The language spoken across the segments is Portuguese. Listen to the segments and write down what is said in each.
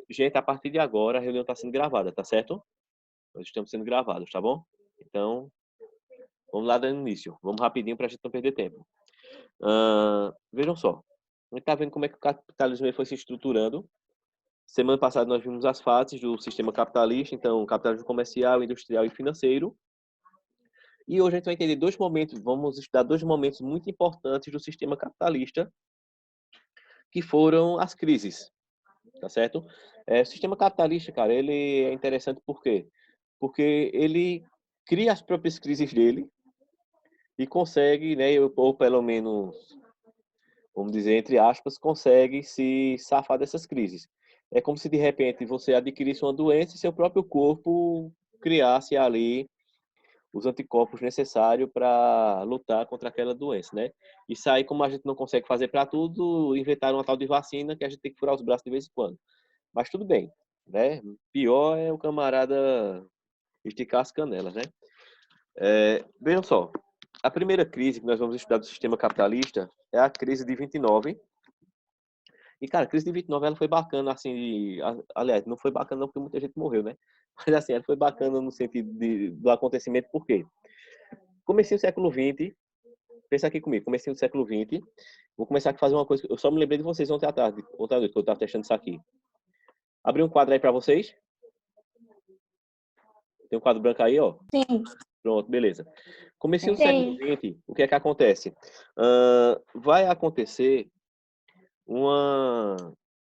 Gente, a partir de agora a reunião está sendo gravada, tá certo? Nós estamos sendo gravados, tá bom? Então, vamos lá dando início. Vamos rapidinho para a gente não perder tempo. Vejam só. A gente está vendo como é que o capitalismo ele foi se estruturando. Semana passada nós vimos as fases do sistema capitalista, então capitalismo comercial, industrial e financeiro. E hoje a gente vai entender dois momentos, vamos estudar dois momentos muito importantes do sistema capitalista, que foram as crises, tá certo? O sistema capitalista, cara, ele é interessante por quê? Porque ele cria as próprias crises dele e consegue, né, ou pelo menos, vamos dizer, entre aspas, consegue se safar dessas crises. É como se de repente você adquirisse uma doença e seu próprio corpo criasse ali os anticorpos necessários para lutar contra aquela doença, né? Isso aí, como a gente não consegue fazer para tudo, inventaram uma tal de vacina que a gente tem que furar os braços de vez em quando. Mas tudo bem, né? Pior é o camarada esticar as canelas, né? Vejam só, a primeira crise que nós vamos estudar do sistema capitalista é a crise de 29. E, cara, a crise de 29 ela foi bacana, assim, aliás, não foi bacana não porque muita gente morreu, né? Mas, assim, ela foi bacana no sentido do acontecimento, por quê? Comecei o século XX, pensa aqui comigo, comecei o século XX, vou começar a fazer uma coisa, eu só me lembrei de vocês ontem à tarde, ontem à noite, que eu estava testando isso aqui. Abri um quadro aí para vocês, tem um quadro branco aí, ó. Sim. Pronto, beleza. Comecei o século Tem. XX, o que é que acontece? Vai acontecer uma...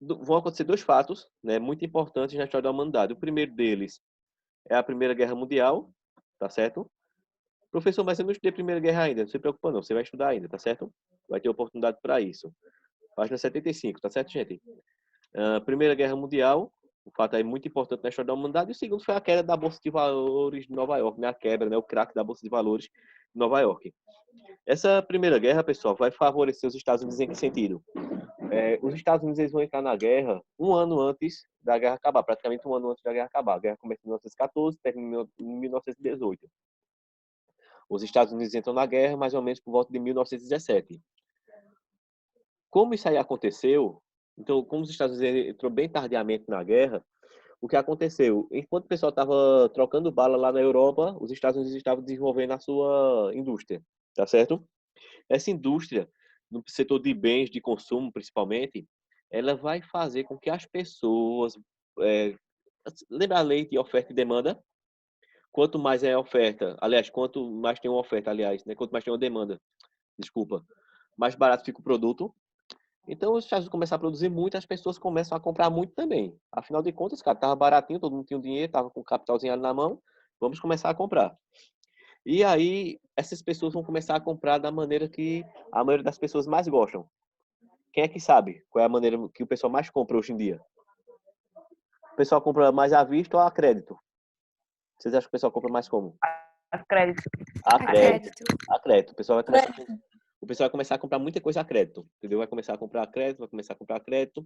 Vão acontecer dois fatos, né, muito importantes na história da humanidade. O primeiro deles é a Primeira Guerra Mundial, tá certo? Professor, mas eu não estudei a Primeira Guerra ainda, não se preocupa não, você vai estudar ainda, tá certo? Vai ter oportunidade para isso. Página 75, tá certo, gente? Primeira Guerra Mundial, um fato aí muito importante na história da humanidade. E o segundo foi a queda da Bolsa de Valores de Nova York, né? A quebra, né? O crack da Bolsa de Valores de Nova York. Essa Primeira Guerra, pessoal, vai favorecer os Estados Unidos em que sentido? Os Estados Unidos eles vão entrar na guerra um ano antes da guerra acabar, praticamente um ano antes da guerra acabar. A guerra começa em 1914, termina em 1918. Os Estados Unidos entram na guerra mais ou menos por volta de 1917. Como isso aí aconteceu, então, como os Estados Unidos entrou bem tardiamente na guerra, o que aconteceu? Enquanto o pessoal estava trocando bala lá na Europa, os Estados Unidos estavam desenvolvendo a sua indústria, tá certo? Essa indústria, no setor de bens de consumo principalmente, ela vai fazer com que as pessoas... É, lembra a lei de oferta e demanda? Quanto mais é a oferta, aliás, quanto mais tem uma oferta, aliás, né? Quanto mais tem uma demanda, desculpa, mais barato fica o produto. Então, os Estados Unidos começam a produzir muito, as pessoas começam a comprar muito também. Afinal de contas, cara, tava baratinho, todo mundo tinha o dinheiro, tava com o capitalzinho ali na mão, vamos começar a comprar. E aí, essas pessoas vão começar a comprar da maneira que a maioria das pessoas mais gostam. Quem é que sabe qual é a maneira que o pessoal mais compra hoje em dia? O pessoal compra mais à vista ou a crédito? Vocês acham que o pessoal compra mais como? Acredito. A crédito. Acredito. A crédito. Acredito. O pessoal vai começar a comprar muita coisa a crédito, entendeu? Vai começar a comprar a crédito, vai começar a comprar a crédito,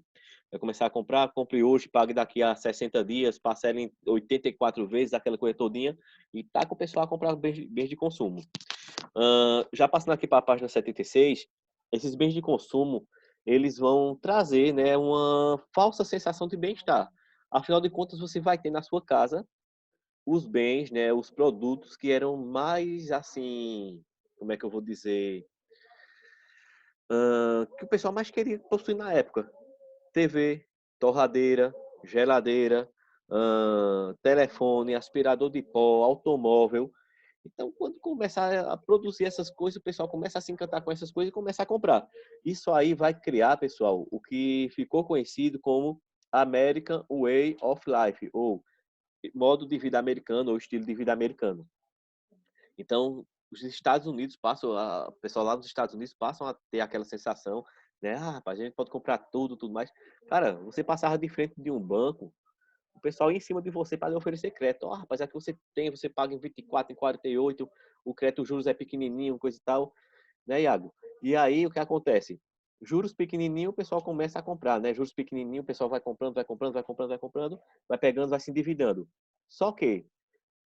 vai começar a comprar, compre hoje, pague daqui a 60 dias, parcela em 84 vezes, aquela coisa todinha, e tá com o pessoal a comprar bens de consumo. Já passando aqui para a página 76, esses bens de consumo, eles vão trazer, né, uma falsa sensação de bem-estar. Afinal de contas, você vai ter na sua casa os bens, né, os produtos que eram mais, assim, como é que eu vou dizer, que o pessoal mais queria possuir na época. TV, torradeira, geladeira, telefone, aspirador de pó, automóvel. Então, quando começar a produzir essas coisas, o pessoal começa a se encantar com essas coisas e começa a comprar. Isso aí vai criar, pessoal, o que ficou conhecido como American Way of Life, ou modo de vida americano, ou estilo de vida americano. Então, os Estados Unidos passam, o pessoal lá nos Estados Unidos passam a ter aquela sensação, né? Ah, rapaz, a gente pode comprar tudo, tudo mais. Cara, você passava de frente de um banco, o pessoal ia em cima de você para lhe oferecer crédito. Ó, rapaz, aqui você tem, você paga em 24, em 48, o crédito, os juros é pequenininho, coisa e tal, né, Iago? E aí, o que acontece? Juros pequenininho, o pessoal começa a comprar, né? Juros pequenininho, o pessoal vai comprando, vai comprando, vai comprando, vai comprando, vai pegando, vai se endividando. Só que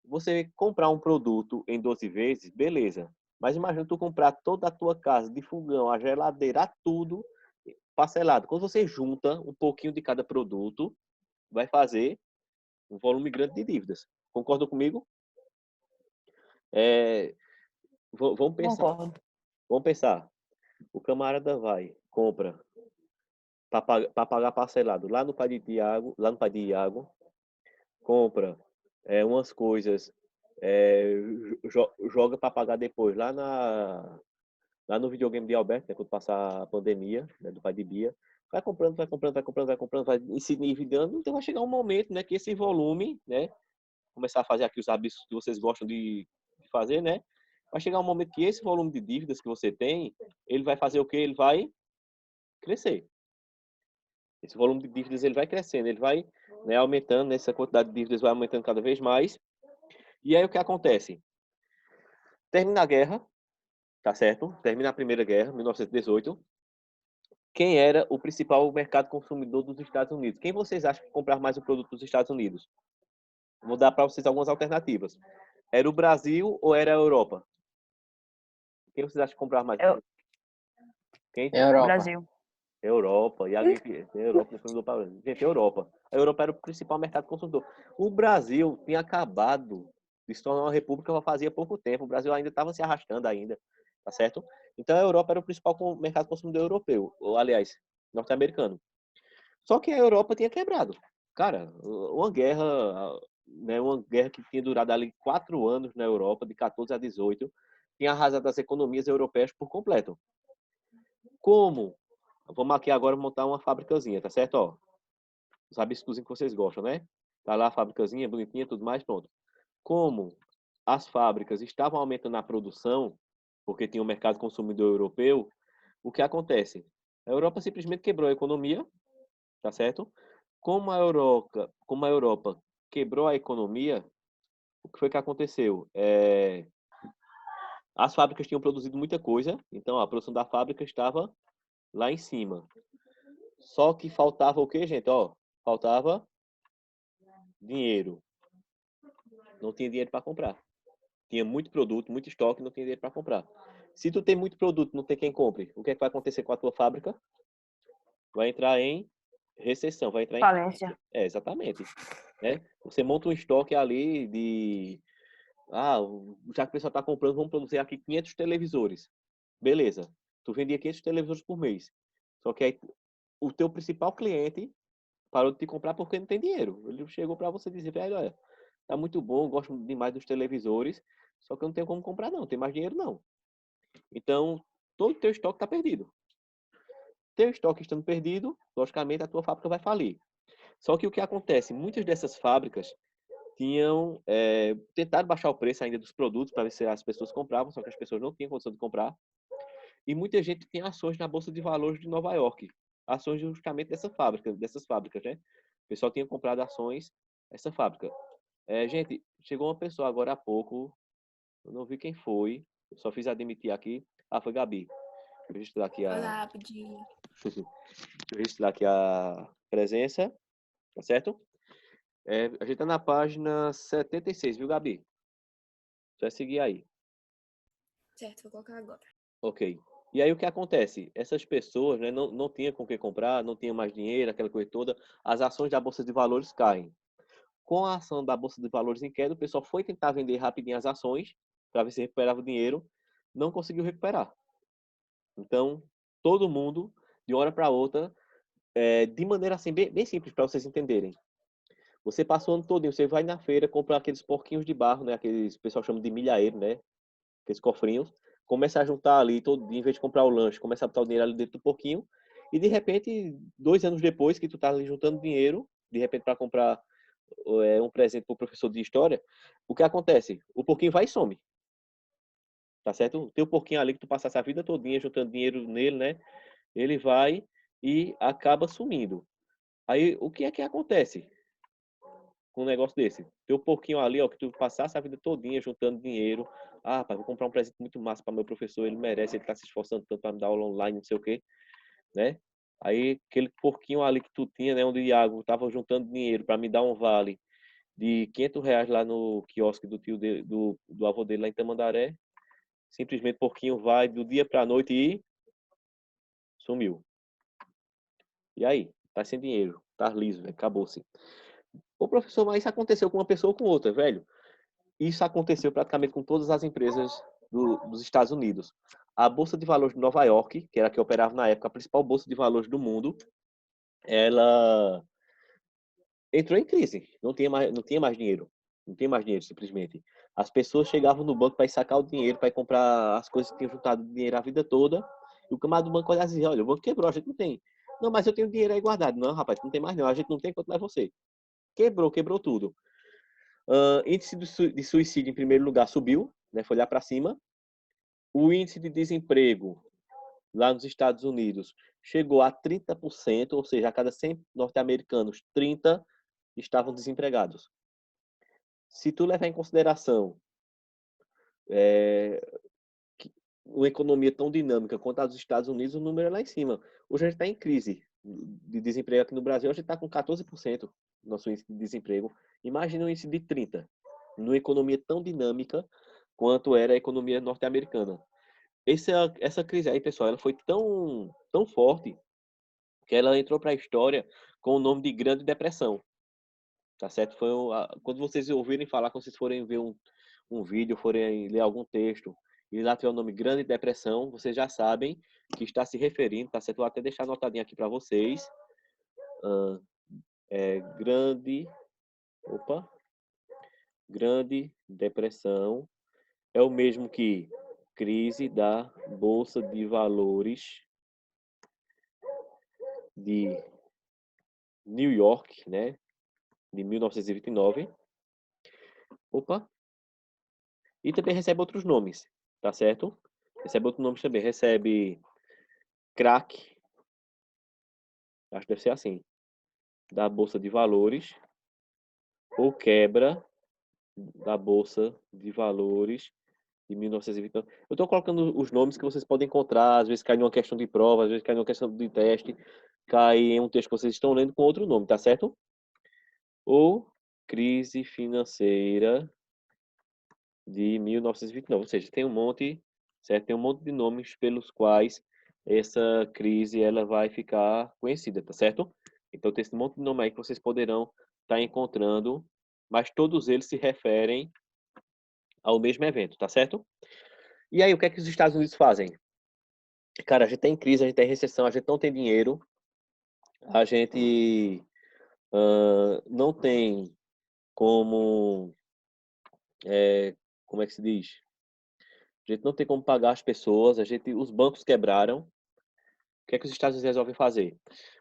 você comprar um produto em 12 vezes, beleza. Mas imagina tu comprar toda a tua casa, de fogão, a geladeira, tudo, parcelado. Quando você junta um pouquinho de cada produto, vai fazer um volume grande de dívidas. Concordam comigo? É, vamos pensar. Concordo. Vamos pensar. O camarada vai, compra para pagar parcelado lá no pai de Tiago, lá no pai de Iago, compra umas coisas, joga para pagar depois lá no videogame de Alberto, né, quando passar a pandemia, né, do pai de Bia. Vai comprando, vai comprando, vai comprando, vai comprando, vai se endividando. Então vai chegar um momento, né, que esse volume, né, começar a fazer aqui os hábitos que vocês gostam de fazer, né? Vai chegar um momento que esse volume de dívidas que você tem, ele vai fazer o quê? Ele vai crescer. Esse volume de dívidas ele vai crescendo, ele vai, né, aumentando, essa quantidade de dívidas vai aumentando cada vez mais. E aí o que acontece? Termina a guerra, tá certo? Termina a Primeira Guerra, 1918. Quem era o principal mercado consumidor dos Estados Unidos? Quem vocês acham que comprar mais o produto dos Estados Unidos? Vou dar para vocês algumas alternativas. Era o Brasil ou era a Europa? Quem vocês acham que comprar mais? Eu, Quem? Europa. Brasil. Europa. E alguém que tem Europa consumidor para gente, Europa. A Europa era o principal mercado consumidor. O Brasil tinha acabado de se tornar uma república já fazia pouco tempo. O Brasil ainda estava se arrastando ainda, tá certo? Então a Europa era o principal mercado consumidor europeu, ou aliás, norte-americano. Só que a Europa tinha quebrado. Cara, uma guerra, né, uma guerra que tinha durado ali 4 anos na Europa, de 14 a 18, tinha arrasado as economias europeias por completo. Como? Vamos aqui agora montar uma fábricazinha, tá certo? Ó, os rabiscos que vocês gostam, né? Tá lá a fábricazinha, bonitinha, tudo mais, pronto. Como as fábricas estavam aumentando a produção, porque tinha um mercado consumidor europeu, o que acontece? A Europa simplesmente quebrou a economia, tá certo? Como a Europa quebrou a economia, o que foi que aconteceu? As fábricas tinham produzido muita coisa, então a produção da fábrica estava lá em cima. Só que faltava o quê, gente? Ó, faltava dinheiro. Não tinha dinheiro para comprar. Tinha muito produto, muito estoque, não tinha dinheiro para comprar. Se tu tem muito produto, não tem quem compre, o que é que vai acontecer com a tua fábrica? Vai entrar em recessão, vai entrar em Falência. falência. Exatamente. Né? Você monta um estoque ali de... Ah, já que o pessoal está comprando, vamos produzir aqui 500 televisores. Beleza. Tu vendia 500 televisores por mês. Só que aí o teu principal cliente parou de te comprar porque não tem dinheiro. Ele chegou para você dizer, velho, olha, tá muito bom, gosto demais dos televisores, só que eu não tenho como comprar não, tem mais dinheiro não. Então, todo o teu estoque está perdido. Teu estoque estando perdido, logicamente a tua fábrica vai falir. Só que o que acontece? Muitas dessas fábricas tinham tentado baixar o preço ainda dos produtos para ver se as pessoas compravam, só que as pessoas não tinham condição de comprar. E muita gente tem ações na Bolsa de Valores de Nova York. Ações justamente dessas fábricas, né? O pessoal tinha comprado ações dessa fábrica. Gente, chegou uma pessoa agora há pouco, eu não vi quem foi, eu só fiz admitir aqui. Ah, foi Gabi. Deixa eu registrar aqui Olá, Budinho. Deixa eu registrar aqui a presença, tá certo? A gente tá na página 76, viu, Gabi? Você vai seguir aí. Certo, vou colocar agora. Ok. E aí o que acontece? Essas pessoas, né, não tinham com o que comprar, não tinham mais dinheiro, aquela coisa toda, as ações da Bolsa de Valores caem. Com a ação da Bolsa de Valores em queda, o pessoal foi tentar vender rapidinho as ações para ver se recuperava o dinheiro, não conseguiu recuperar. Então, todo mundo, de uma hora para outra, de maneira assim, bem simples para vocês entenderem. Você passa o ano todo, você vai na feira, compra aqueles porquinhos de barro, né? Aqueles, o pessoal chama de milhaeiro, né? Aqueles cofrinhos. Começa a juntar ali, todo dia, em vez de comprar o lanche, começa a botar o dinheiro ali dentro do porquinho. E de repente, 2 anos depois que tu tá ali juntando dinheiro, de repente para comprar um presente para o professor de história, o que acontece? O porquinho vai e some. Tá certo? Tem o porquinho ali que tu passasse a vida todinha juntando dinheiro nele, né? Ele vai e acaba sumindo. Aí, o que é que acontece com um negócio desse? Tem um pouquinho ali, ó, que tu passasse a vida todinha juntando dinheiro. Ah, pai, vou comprar um presente muito massa para meu professor, ele merece, ele tá se esforçando tanto para me dar aula online, não sei o quê, né? Aí, aquele porquinho ali que tu tinha, né, onde o Iago tava juntando dinheiro para me dar um vale de R$ 500 lá no quiosque do tio dele, do avô dele lá em Tamandaré, simplesmente porquinho vai do dia para a noite e sumiu. E aí? Tá sem dinheiro, tá liso, velho, acabou-se. Ô, professor, mas isso aconteceu com uma pessoa ou com outra, velho? Isso aconteceu praticamente com todas as empresas dos Estados Unidos. A Bolsa de Valores de Nova York, que era a que operava na época, a principal bolsa de valores do mundo, ela entrou em crise. Não tinha mais dinheiro. Não tinha mais dinheiro, simplesmente. As pessoas chegavam no banco para sacar o dinheiro, para comprar as coisas que tinham juntado dinheiro a vida toda. E o camarada do banco olhava e dizia, olha, o banco quebrou, a gente não tem. Não, mas eu tenho dinheiro aí guardado. Não, rapaz, não tem mais não. A gente não tem quanto mais você. Quebrou tudo. Índice de suicídio, em primeiro lugar, subiu, né, foi lá para cima. O índice de desemprego lá nos Estados Unidos chegou a 30%, ou seja, a cada 100 norte-americanos, 30 estavam desempregados. Se tu levar em consideração uma economia tão dinâmica quanto a dos Estados Unidos, o número é lá em cima. Hoje a gente está em crise de desemprego aqui no Brasil, a gente está com 14% nosso índice de desemprego. Imagina um índice de 30%, numa economia tão dinâmica quanto era a economia norte-americana. Essa crise aí, pessoal, ela foi tão forte que ela entrou para a história com o nome de Grande Depressão. Tá certo? Quando vocês ouvirem falar, quando vocês forem ver um vídeo, forem ler algum texto, e lá tiver o nome Grande Depressão, vocês já sabem que está se referindo, tá certo? Vou até deixar anotadinho aqui para vocês. Grande, opa, Grande Depressão é o mesmo que crise da Bolsa de Valores de New York, né? De 1929. Opa, e também recebe outros nomes, tá certo? Recebe outros nomes também. Recebe crack, acho que deve ser assim, da Bolsa de Valores, ou quebra da Bolsa de Valores de 1929. Eu estou colocando os nomes que vocês podem encontrar, às vezes cai em uma questão de prova, às vezes cai em uma questão de teste, cai em um texto que vocês estão lendo com outro nome, tá certo? Ou crise financeira de 1929, ou seja, tem um monte, certo? Tem um monte de nomes pelos quais essa crise ela vai ficar conhecida, tá certo? Então tem esse monte de nome aí que vocês poderão estar encontrando, mas todos eles se referem ao mesmo evento, tá certo? E aí, o que é que os Estados Unidos fazem? Cara, a gente tá em crise, a gente tá em recessão, a gente não tem dinheiro, a gente não tem como, como é que se diz? A gente não tem como pagar as pessoas, os bancos quebraram. O que é que os Estados Unidos resolvem fazer?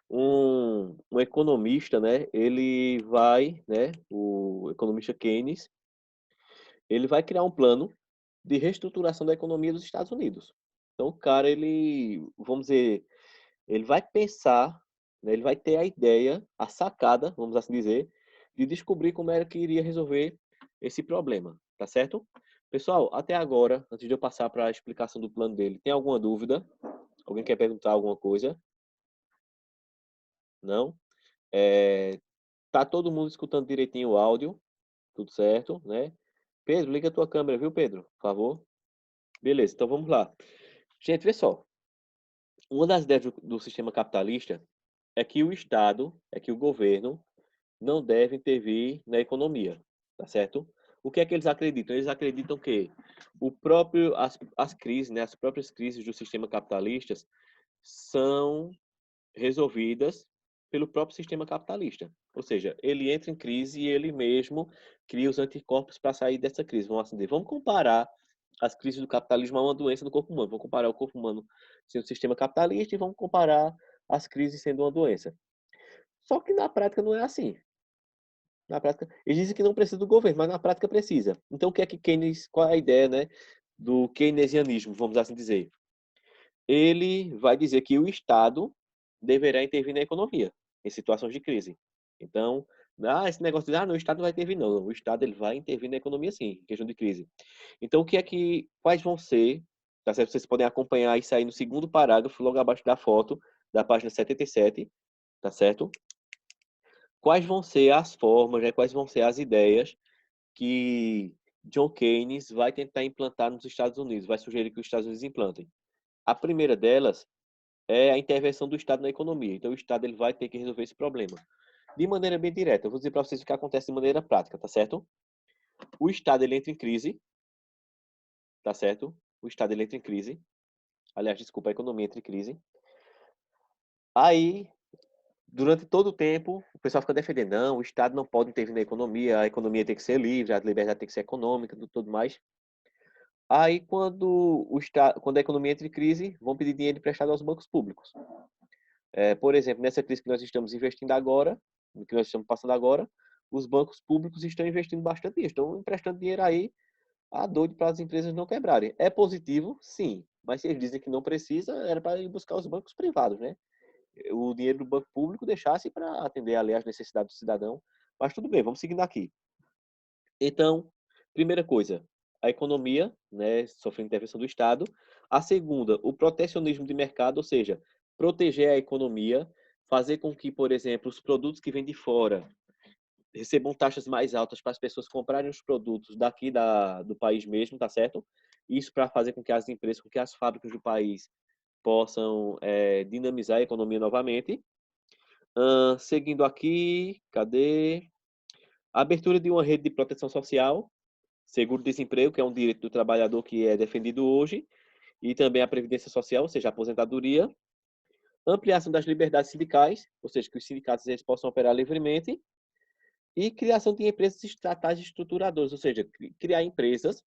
Um economista, né, ele vai, né, o economista Keynes, ele vai criar um plano de reestruturação da economia dos Estados Unidos. Então, o cara, ele, vamos dizer, ele vai pensar, né, ele vai ter a ideia, a sacada, vamos assim dizer, de descobrir como era que iria resolver esse problema, tá certo? Pessoal, até agora, antes de eu passar para a explicação do plano dele, tem alguma dúvida? Alguém quer perguntar alguma coisa? Não? Tá todo mundo escutando direitinho o áudio? Tudo certo, né? Pedro, liga a tua câmera, viu, Pedro? Por favor. Beleza, então vamos lá. Gente, vê só. Uma das ideias do sistema capitalista é que o Estado, é que o governo não deve intervir na economia, tá certo? O que é que eles acreditam? Eles acreditam que as crises, né, as próprias crises do sistema capitalista são resolvidas pelo próprio sistema capitalista. Ou seja, ele entra em crise e ele mesmo cria os anticorpos para sair dessa crise. Vamos assim dizer, vamos comparar as crises do capitalismo a uma doença do corpo humano. Vamos comparar o corpo humano sendo um sistema capitalista e vamos comparar as crises sendo uma doença. Só que na prática não é assim. Na prática, eles dizem que não precisa do governo, mas na prática precisa. Então, o que é que Keynes, qual é a ideia, né, do keynesianismo, vamos assim dizer? Ele vai dizer que o Estado deverá intervir na economia em situações de crise. Então, esse negócio de, não, o Estado vai intervir, não. O Estado ele vai intervir na economia, sim, em questão de crise. Então, quais vão ser, tá certo? Vocês podem acompanhar isso aí no segundo parágrafo, logo abaixo da foto, da página 77, tá certo? Quais vão ser as formas, né? Quais vão ser as ideias que John Keynes vai tentar implantar nos Estados Unidos, vai sugerir que os Estados Unidos implantem. A primeira delas é a intervenção do Estado na economia. Então, o Estado ele vai ter que resolver esse problema. De maneira bem direta, eu vou dizer para vocês o que acontece de maneira prática, tá certo? O Estado ele entra em crise, tá certo? O Estado ele entra em crise. Aliás, desculpa, a economia entra em crise. Aí, durante todo o tempo, o pessoal fica defendendo, não, o Estado não pode intervir na economia, a economia tem que ser livre, a liberdade tem que ser econômica, tudo mais. Aí, quando a economia entra em crise, vão pedir dinheiro emprestado aos bancos públicos. Por exemplo, nessa crise que nós estamos investindo agora, que nós estamos passando agora, os bancos públicos estão investindo bastante dinheiro, estão emprestando dinheiro aí a doido para as empresas não quebrarem. É positivo? Sim. Mas se eles dizem que não precisa, era para ir buscar os bancos privados, né? O dinheiro do banco público deixasse para atender ali as necessidades do cidadão. Mas tudo bem, vamos seguindo aqui. Então, primeira coisa, a economia, né, sofrendo intervenção do Estado. A segunda, o protecionismo de mercado, ou seja, proteger a economia, fazer com que, por exemplo, os produtos que vêm de fora recebam taxas mais altas para as pessoas comprarem os produtos daqui do país mesmo, tá certo? Isso para fazer com que as empresas, com que as fábricas do país possam dinamizar a economia novamente. Seguindo aqui, cadê? A abertura de uma rede de proteção social, seguro-desemprego, que é um direito do trabalhador que é defendido hoje, e também a previdência social, ou seja, a aposentadoria. Ampliação das liberdades sindicais, ou seja, que os sindicatos eles possam operar livremente. E criação de empresas estatais estruturadoras, ou seja, criar empresas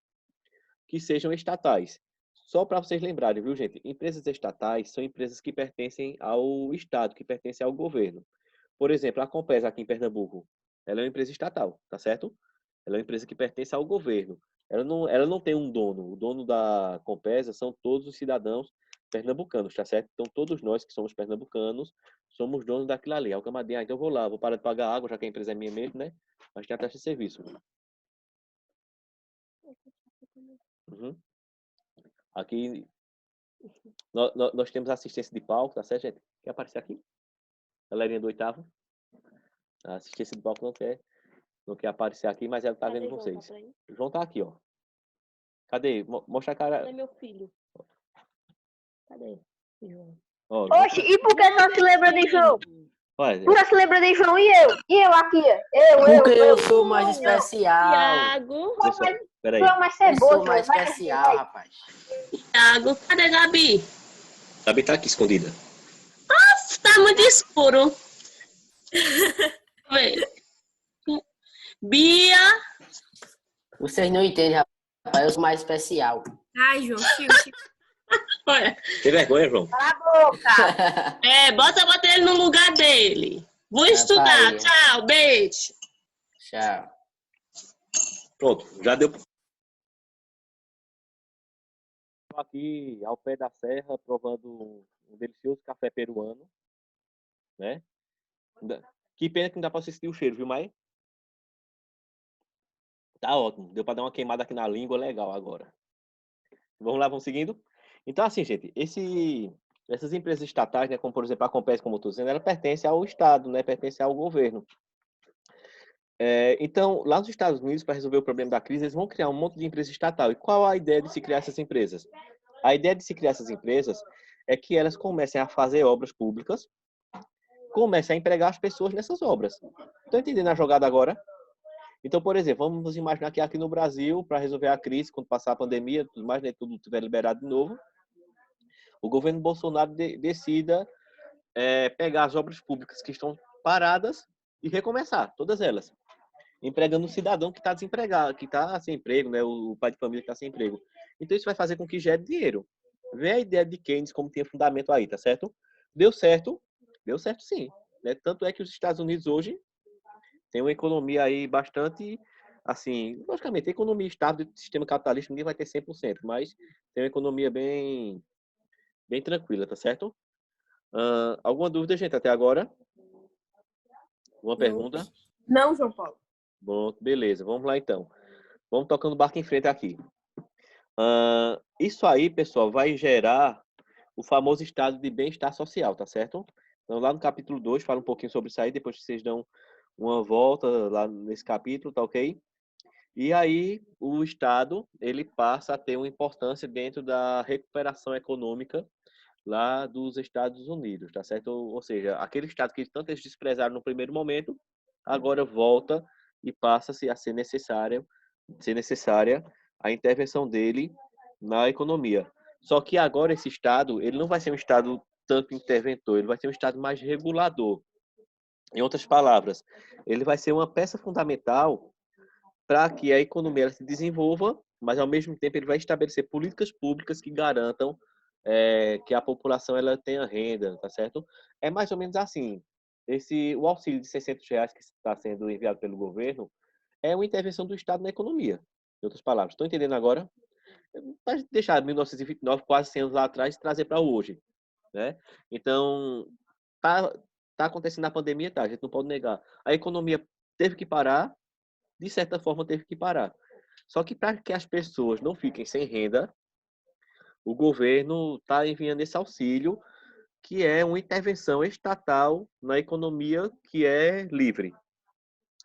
que sejam estatais. Só para vocês lembrarem, viu, gente? Empresas estatais são empresas que pertencem ao Estado, que pertencem ao governo. Por exemplo, a Compesa aqui em Pernambuco, ela é uma empresa estatal, tá certo? Ela é uma empresa que pertence ao governo. Ela não tem um dono. O dono da Compesa são todos os cidadãos pernambucanos, tá certo? Então, todos nós que somos pernambucanos somos donos daquilo ali. Aí o camarada, então eu vou lá, vou parar de pagar água, já que a empresa é minha mesmo, né? Mas tem a taxa de serviço. Uhum. Aqui, nós temos assistência de palco, tá certo, gente? Quer aparecer aqui? Galerinha do oitavo. A assistência de palco não quer aparecer aqui, mas ela tá vendo vocês. João tá aqui, ó. Cadê? Mostra a cara. Cadê meu filho? Cadê? João. Ó, Oxe, e por que só se lembra de João? olha, Por que se lembra de João e eu? E eu aqui? Porque eu sou Não, mais não. especial. Tiago. pessoal, peraí. João, mas Eu é bom, sou mais vai, especial, vai. rapaz. Tiago. Cadê Gabi? Gabi tá aqui escondida. Tá muito escuro. Vê. Bia. Vocês não entendem, rapaz. Eu sou mais especial. Ai, João, tio. Olha. Tem vergonha, João? Cala a boca. Bota ele no lugar dele. Vou estudar. Rapaz. Tchau, beijo. Tchau. Pronto, já deu. Estou aqui ao pé da serra, provando um delicioso café peruano, né? Que pena que não dá para assistir o cheiro, viu, Mai? Tá ótimo. Deu para dar uma queimada aqui na língua, legal agora. Vamos lá, vamos seguindo? Então, assim, gente, essas empresas estatais, né, como por exemplo a Compesa, como eu estou dizendo, ela pertence ao Estado, né? Pertence ao governo. Então, lá nos Estados Unidos, para resolver o problema da crise, eles vão criar um monte de empresa estatal. E qual a ideia de se criar essas empresas? A ideia de se criar essas empresas é que elas comecem a fazer obras públicas, comecem a empregar as pessoas nessas obras. Estão entendendo a jogada agora? Então, por exemplo, vamos imaginar que aqui no Brasil, para resolver a crise, quando passar a pandemia, tudo mais, né, tudo estiver liberado de novo, o governo Bolsonaro decida pegar as obras públicas que estão paradas e recomeçar, todas elas, empregando o cidadão que está desempregado, que está sem emprego, né, o pai de família que está sem emprego. Então, isso vai fazer com que gere dinheiro. Vê a ideia de Keynes como tinha fundamento aí, tá certo? Deu certo sim. Né? Tanto é que os Estados Unidos hoje tem uma economia aí bastante, assim, logicamente, a economia estável do sistema capitalista ninguém vai ter 100%, mas tem uma economia bem tranquila, tá certo? Alguma dúvida, gente, até agora? Uma pergunta? Não, João Paulo. Bom, beleza, vamos lá então. Vamos tocando o barco em frente aqui. Isso aí, pessoal, vai gerar o famoso estado de bem-estar social, tá certo? Então, lá no capítulo 2, fala um pouquinho sobre isso aí, depois vocês dão uma volta lá nesse capítulo, tá ok? E aí, o Estado, ele passa a ter uma importância dentro da recuperação econômica lá dos Estados Unidos, tá certo? Ou seja, aquele estado que tanto eles desprezaram no primeiro momento, agora volta e passa-se a ser necessária a intervenção dele na economia. Só que agora esse estado, ele não vai ser um estado tanto interventor, ele vai ser um estado mais regulador. Em outras palavras, ele vai ser uma peça fundamental para que a economia ela se desenvolva, mas ao mesmo tempo ele vai estabelecer políticas públicas que garantam que a população ela tenha renda, tá certo? É mais ou menos assim. O auxílio de R$ 600 que está sendo enviado pelo governo é uma intervenção do Estado na economia. Em outras palavras, estão entendendo agora? Para deixar 1929, quase 100 anos lá atrás, e trazer para hoje, né? Então, tá, tá acontecendo a pandemia, tá? A gente não pode negar. A economia teve que parar, de certa forma teve que parar. Só que para que as pessoas não fiquem sem renda, o governo está enviando esse auxílio, que é uma intervenção estatal na economia que é livre.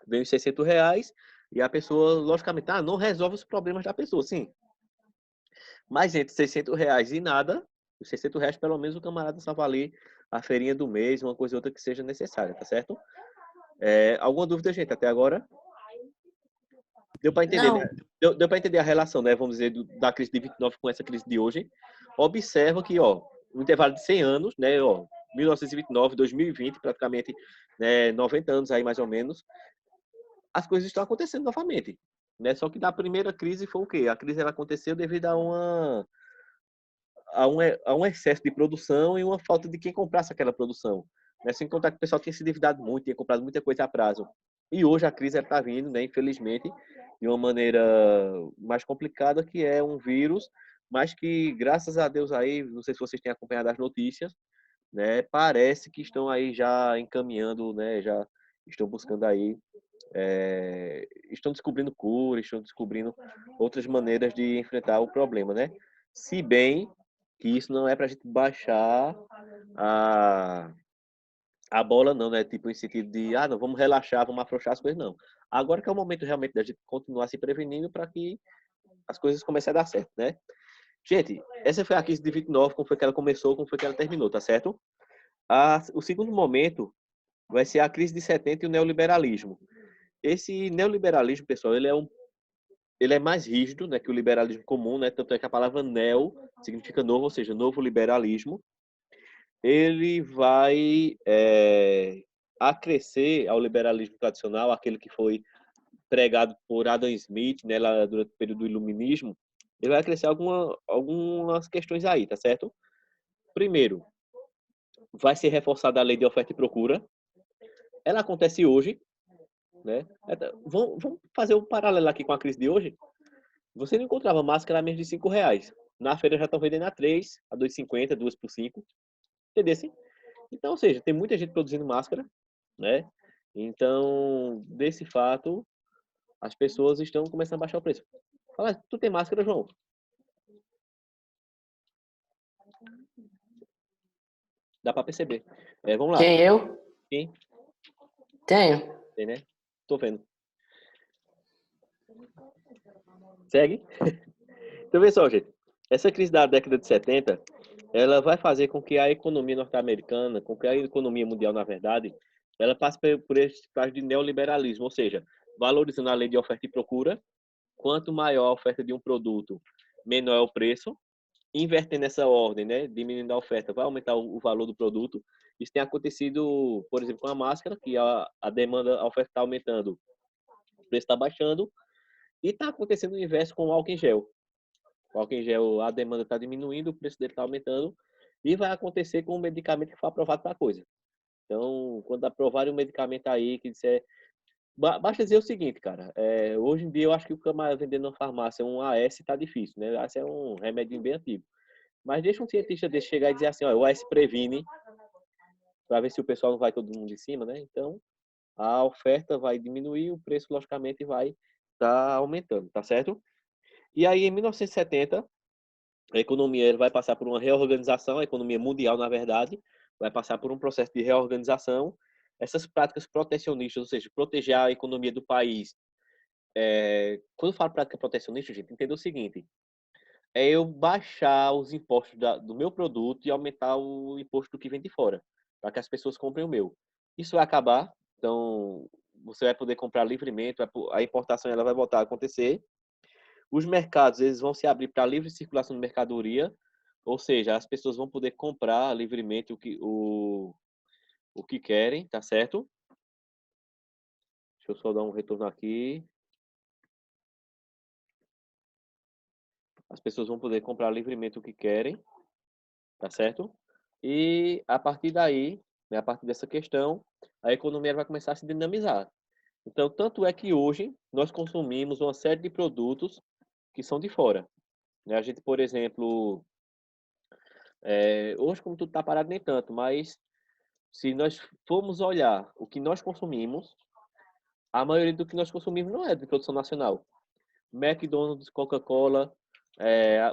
Vem os R$ 600 e a pessoa, logicamente, não resolve os problemas da pessoa, sim. Mas entre R$ 600 e nada, os R$ 600 pelo menos o camarada só valer a feirinha do mês, uma coisa ou outra que seja necessária, tá certo? Alguma dúvida, gente, até agora? Deu para entender, Não. né? Deu para entender a relação, né? Vamos dizer, da crise de 29 com essa crise de hoje. Observa que, no intervalo de 100 anos, né? 1929, 2020, praticamente, né, 90 anos aí mais ou menos, as coisas estão acontecendo novamente, né? Só que da primeira crise foi o quê? A crise ela aconteceu devido a um excesso de produção e uma falta de quem comprasse aquela produção, né? Sem contar que o pessoal tinha se endividado muito, tinha comprado muita coisa a prazo. E hoje a crise está vindo, né, infelizmente, de uma maneira mais complicada, que é um vírus, mas que, graças a Deus aí, não sei se vocês têm acompanhado as notícias, né, parece que estão aí já encaminhando, né, já estão buscando aí, estão descobrindo cura, estão descobrindo outras maneiras de enfrentar o problema, né? Se bem que isso não é para a gente baixar a, a bola, não, né? Tipo, em sentido de, não, vamos relaxar, vamos afrouxar as coisas, não. Agora que é o momento realmente da gente continuar se prevenindo para que as coisas comecem a dar certo, né? Gente, essa foi a crise de 29, como foi que ela começou, como foi que ela terminou, tá certo? O segundo momento vai ser a crise de 70 e o neoliberalismo. Esse neoliberalismo, pessoal, ele é mais rígido, né, que o liberalismo comum, né? Tanto é que a palavra neo significa novo, ou seja, novo liberalismo. Ele vai acrescer ao liberalismo tradicional, aquele que foi pregado por Adam Smith, né, lá durante o período do iluminismo. Ele vai acrescer algumas questões aí, tá certo? Primeiro, vai ser reforçada a lei de oferta e procura. Ela acontece hoje, né? Vamos fazer um paralelo aqui com a crise de hoje. Você não encontrava máscara a menos de R$ 5. Na feira já estão vendendo a 3, a 2,50, 2 por 5. Entendeu? Então, ou seja, tem muita gente produzindo máscara, né? Então, desse fato, as pessoas estão começando a baixar o preço. Fala, tu tem máscara, João? Dá para perceber. Vamos lá. Quem, eu? Quem? Tenho. Tem, né? Tô vendo. Segue. Então, vê só, gente. Essa crise da década de 70, ela vai fazer com que a economia norte-americana, com que a economia mundial, na verdade, ela passe por esse estágio de neoliberalismo, ou seja, valorizando a lei de oferta e procura. Quanto maior a oferta de um produto, menor é o preço. Invertendo essa ordem, né, diminuindo a oferta, vai aumentar o valor do produto. Isso tem acontecido, por exemplo, com a máscara, que a demanda, a oferta está aumentando, o preço está baixando. E está acontecendo o inverso com o álcool em gel. O álcool em gel, a demanda está diminuindo, o preço dele está aumentando. E vai acontecer com o medicamento que foi aprovado para a coisa. Então, quando aprovarem um medicamento aí que disser... Basta dizer o seguinte, cara. Hoje em dia, eu acho que o camarada vendendo na farmácia um AS está difícil, né? AS é um remédio bem antigo. Mas deixa um cientista desse chegar e dizer assim, o AS previne, para ver se o pessoal não vai todo mundo em cima, né? Então, a oferta vai diminuir, o preço, logicamente, vai estar aumentando, tá certo? E aí, em 1970, a economia vai passar por uma reorganização, a economia mundial, na verdade, vai passar por um processo de reorganização. Essas práticas protecionistas, ou seja, proteger a economia do país. Quando eu falo prática protecionista, gente, entenda o seguinte: é eu baixar os impostos do meu produto e aumentar o imposto do que vem de fora, para que as pessoas comprem o meu. Isso vai acabar, então você vai poder comprar livremente, a importação ela vai voltar a acontecer. Os mercados eles vão se abrir para livre circulação de mercadoria, ou seja, as pessoas vão poder comprar livremente o que querem, tá certo? Deixa eu só dar um retorno aqui. As pessoas vão poder comprar livremente o que querem, tá certo? E a partir daí, né, a partir dessa questão, a economia vai começar a se dinamizar. Então, tanto é que hoje nós consumimos uma série de produtos que são de fora, né? A gente, por exemplo, hoje como tudo está parado nem tanto, mas se nós formos olhar o que nós consumimos, a maioria do que nós consumimos não é de produção nacional. McDonald's, Coca-Cola,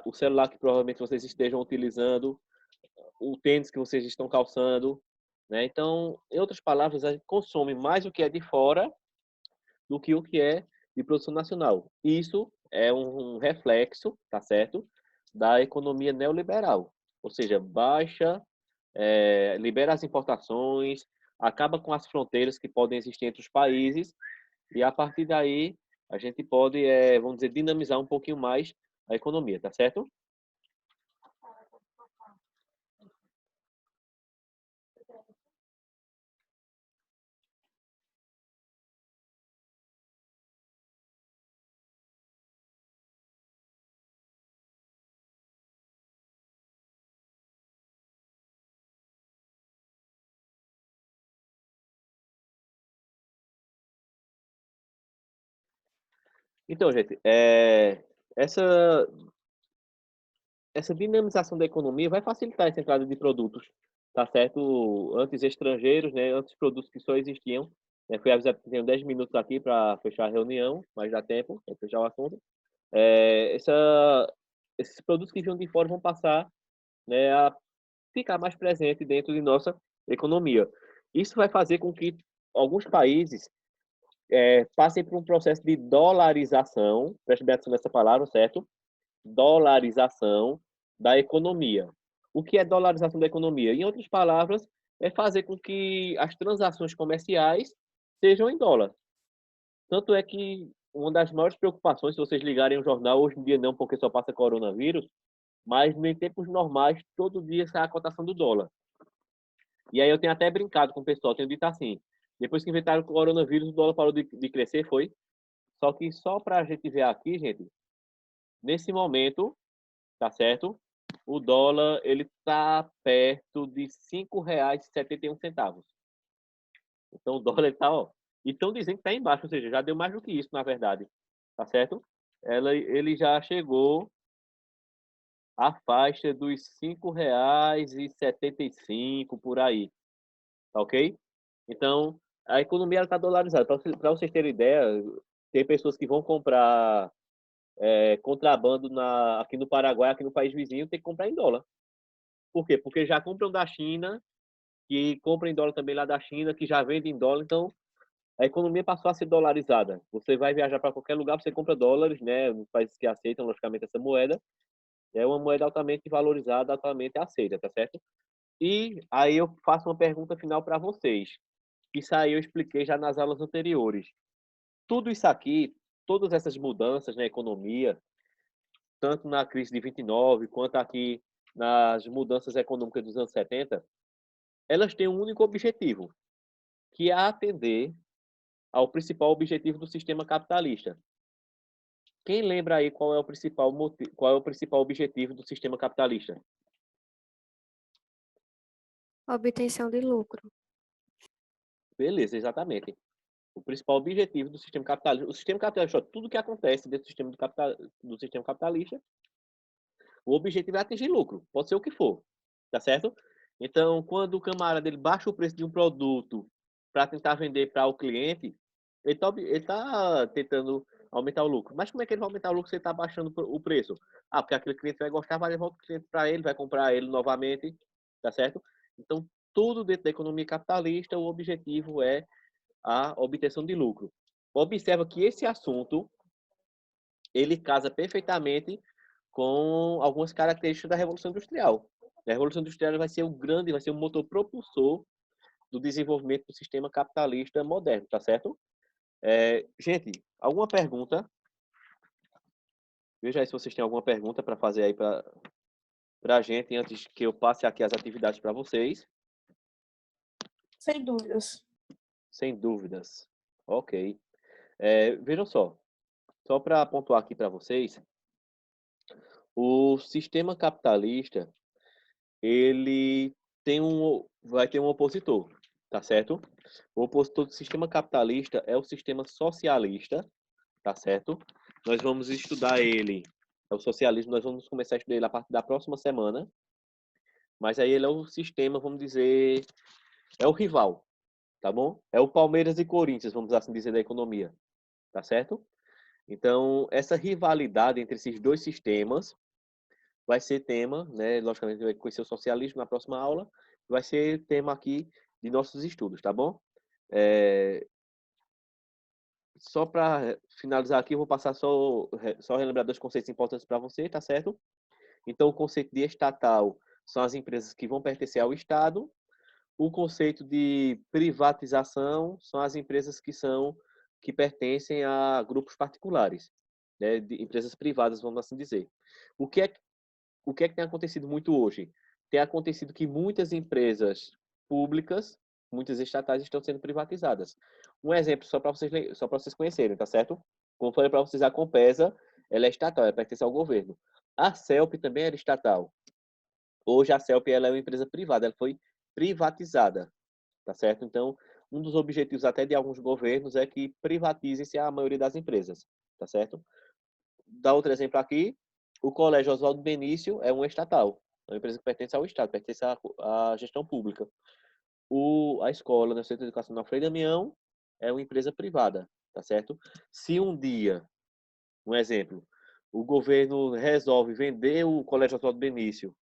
o celular que provavelmente vocês estejam utilizando, o tênis que vocês estão calçando, né? Então, em outras palavras, a gente consome mais o que é de fora do que o que é de produção nacional. Isso é um reflexo, tá certo, da economia neoliberal, ou seja, libera as importações, acaba com as fronteiras que podem existir entre os países e a partir daí a gente pode, vamos dizer, dinamizar um pouquinho mais a economia, tá certo? Então, gente, essa, essa dinamização da economia vai facilitar essa entrada de produtos, tá certo? Antes estrangeiros, né? Antes produtos que só existiam. Fui avisado que tenho 10 minutos aqui para fechar a reunião, mas dá tempo para fechar o assunto. Esses produtos que vinham de fora vão passar, né, a ficar mais presente dentro de nossa economia. Isso vai fazer com que alguns países passem por um processo de dolarização, preste bem atenção nessa palavra, certo? Dolarização da economia. O que é dolarização da economia? Em outras palavras, é fazer com que as transações comerciais sejam em dólar. Tanto é que uma das maiores preocupações, se vocês ligarem o jornal, hoje em dia não, porque só passa coronavírus, mas em tempos normais, todo dia sai a cotação do dólar. E aí eu tenho até brincado com o pessoal, tenho dito assim, depois que inventaram o coronavírus, o dólar parou de crescer, foi? Só que só para a gente ver aqui, gente, nesse momento, tá certo? O dólar, ele tá perto de R$ 5,71. Então o dólar está, ó, e estão dizendo que está embaixo, ou seja, já deu mais do que isso, na verdade, tá certo? Ele já chegou à faixa dos R$ 5,75 por aí, tá ok? Então, a economia está dolarizada. Para vocês terem ideia, tem pessoas que vão comprar contrabando aqui no Paraguai, aqui no país vizinho, tem que comprar em dólar. Por quê? Porque já compram da China, que compram em dólar também lá da China, que já vende em dólar. Então, a economia passou a ser dolarizada. Você vai viajar para qualquer lugar, você compra dólares, né? Nos países que aceitam, logicamente, essa moeda. É uma moeda altamente valorizada, altamente aceita, tá certo? E aí eu faço uma pergunta final para vocês. Isso aí eu expliquei já nas aulas anteriores. Tudo isso aqui, todas essas mudanças na economia, tanto na crise de 29, quanto aqui nas mudanças econômicas dos anos 70, elas têm um único objetivo, que é atender ao principal objetivo do sistema capitalista. Quem lembra aí qual é o principal objetivo do sistema capitalista? Obtenção de lucro. Beleza, exatamente. O principal objetivo do sistema capitalista. O sistema capitalista, tudo que acontece dentro do sistema capitalista, o objetivo é atingir lucro. Pode ser o que for. Tá certo? Então, quando o camarada ele baixa o preço de um produto para tentar vender para o cliente, ele tá tentando aumentar o lucro. Mas como é que ele vai aumentar o lucro se ele está baixando o preço? Ah, porque aquele cliente vai gostar, vai levar outro cliente para ele, vai comprar ele novamente. Tá certo? Então, tudo dentro da economia capitalista, o objetivo é a obtenção de lucro. Observa que esse assunto ele casa perfeitamente com algumas características da Revolução Industrial. A Revolução Industrial vai ser o motor propulsor do desenvolvimento do sistema capitalista moderno, tá certo? Gente, alguma pergunta? Veja aí se vocês têm alguma pergunta para fazer aí para a gente, antes que eu passe aqui as atividades para vocês. Sem dúvidas. Sem dúvidas. Ok. Vejam só para pontuar aqui para vocês, o sistema capitalista, ele vai ter um opositor, tá certo? O opositor do sistema capitalista é o sistema socialista, tá certo? Nós vamos estudar ele, é o socialismo, nós vamos começar a estudar ele a partir da próxima semana, mas aí ele é o sistema, vamos dizer, é o rival, tá bom? É o Palmeiras e Corinthians, vamos assim dizer, da economia, tá certo? Então, essa rivalidade entre esses dois sistemas vai ser tema, né? Logicamente, vai conhecer o socialismo na próxima aula, vai ser tema aqui de nossos estudos, tá bom? Só para finalizar aqui, eu vou passar só relembrar dois conceitos importantes para você, tá certo? Então, o conceito de estatal são as empresas que vão pertencer ao Estado. O conceito de privatização são as empresas que pertencem a grupos particulares, né? De empresas privadas, vamos assim dizer. O que é que tem acontecido muito hoje? Tem acontecido que muitas empresas públicas, muitas estatais estão sendo privatizadas. Um exemplo só para vocês conhecerem, tá certo? Como eu falei para vocês, a Compesa, ela é estatal, ela pertence ao governo. A CELP também era estatal. Hoje a CELP ela é uma empresa privada, ela foi privatizada, tá certo? Então, um dos objetivos até de alguns governos é que privatizem-se a maioria das empresas, tá certo? Dá outro exemplo aqui, o Colégio Oswaldo Benício é uma estatal, é uma empresa que pertence ao Estado, pertence à gestão pública. A escola, né, o Centro Educacional Frei Damião, é uma empresa privada, tá certo? Se um dia, um exemplo, o governo resolve vender o Colégio Oswaldo Benício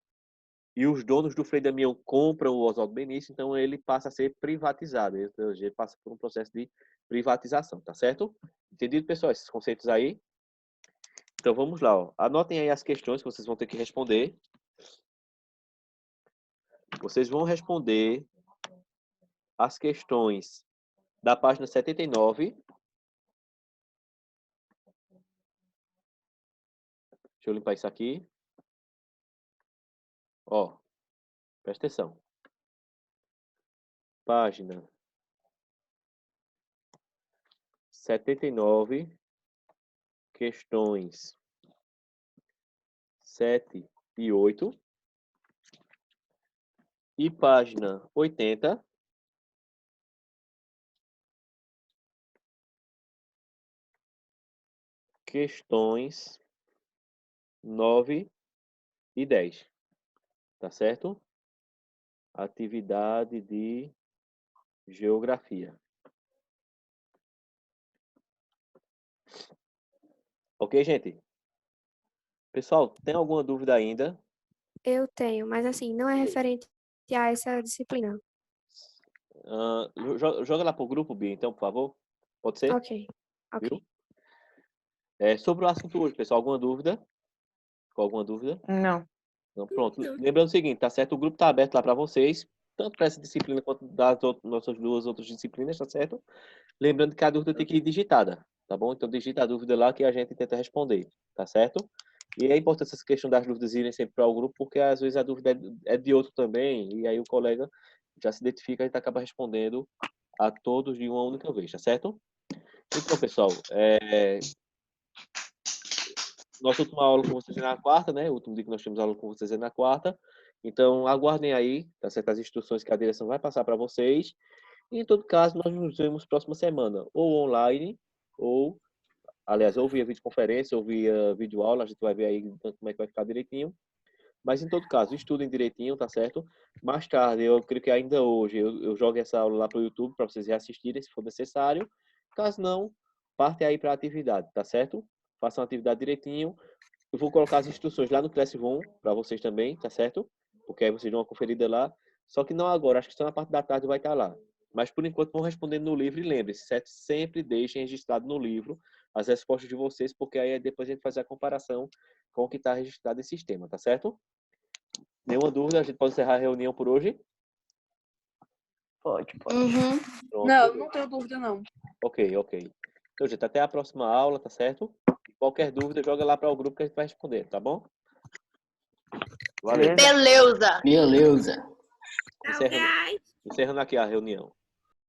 e os donos do Frei Damião compram o Oswaldo Benício, então ele passa a ser privatizado, ele passa por um processo de privatização, tá certo? Entendido, pessoal, esses conceitos aí? Então vamos lá, ó. Anotem aí as questões que vocês vão ter que responder. Vocês vão responder as questões da página 79. Deixa eu limpar isso aqui. Ó, presta atenção. Página 79, questões 7 e 8. E página 80, questões 9 e 10. Tá certo? Atividade de geografia. Ok, gente? Pessoal, tem alguma dúvida ainda? Eu tenho, mas assim, não é referente a essa disciplina. Joga lá pro grupo, Bia, então, por favor. Pode ser? Ok, ok. Viu? Sobre o assunto hoje, pessoal, alguma dúvida? Alguma dúvida? Não. Então, pronto. Lembrando o seguinte, tá certo? O grupo tá aberto lá para vocês, tanto para essa disciplina quanto das nossas duas outras disciplinas, tá certo? Lembrando que a dúvida tem que ir digitada, tá bom? Então, digita a dúvida lá que a gente tenta responder, tá certo? E é importante essa questão das dúvidas irem sempre para o grupo, porque às vezes a dúvida é de outro também, e aí o colega já se identifica e acaba respondendo a todos de uma única vez, tá certo? Então, pessoal, nossa última aula com vocês é na quarta, né? O último dia que nós temos aula com vocês é na quarta. Então, aguardem aí, tá certo? As instruções que a direção vai passar para vocês. E, em todo caso, nós nos vemos próxima semana, ou online, ou, aliás, ou via videoconferência, ou via videoaula. A gente vai ver aí como é que vai ficar direitinho. Mas, em todo caso, estudem direitinho, tá certo? Mais tarde, eu creio que ainda hoje, eu jogo essa aula lá para o YouTube para vocês reassistirem, se for necessário. Caso não, partem aí para a atividade, tá certo? Façam a atividade direitinho. Eu vou colocar as instruções lá no Classroom para vocês também, tá certo? Porque aí vocês dão uma conferida lá. Só que não agora, acho que só na parte da tarde vai estar lá. Mas, por enquanto, vão respondendo no livro. E lembre-se, sempre deixem registrado no livro as respostas de vocês, porque aí depois a gente faz a comparação com o que está registrado em sistema, tá certo? Nenhuma dúvida? A gente pode encerrar a reunião por hoje? Pode. Uhum. Pronto. Não, não tenho dúvida, não. Ok. Então, gente, até a próxima aula, tá certo? Qualquer dúvida, joga lá para o grupo que a gente vai responder, tá bom? Valeu. Beleza. Beleza. Encerrando aqui a reunião.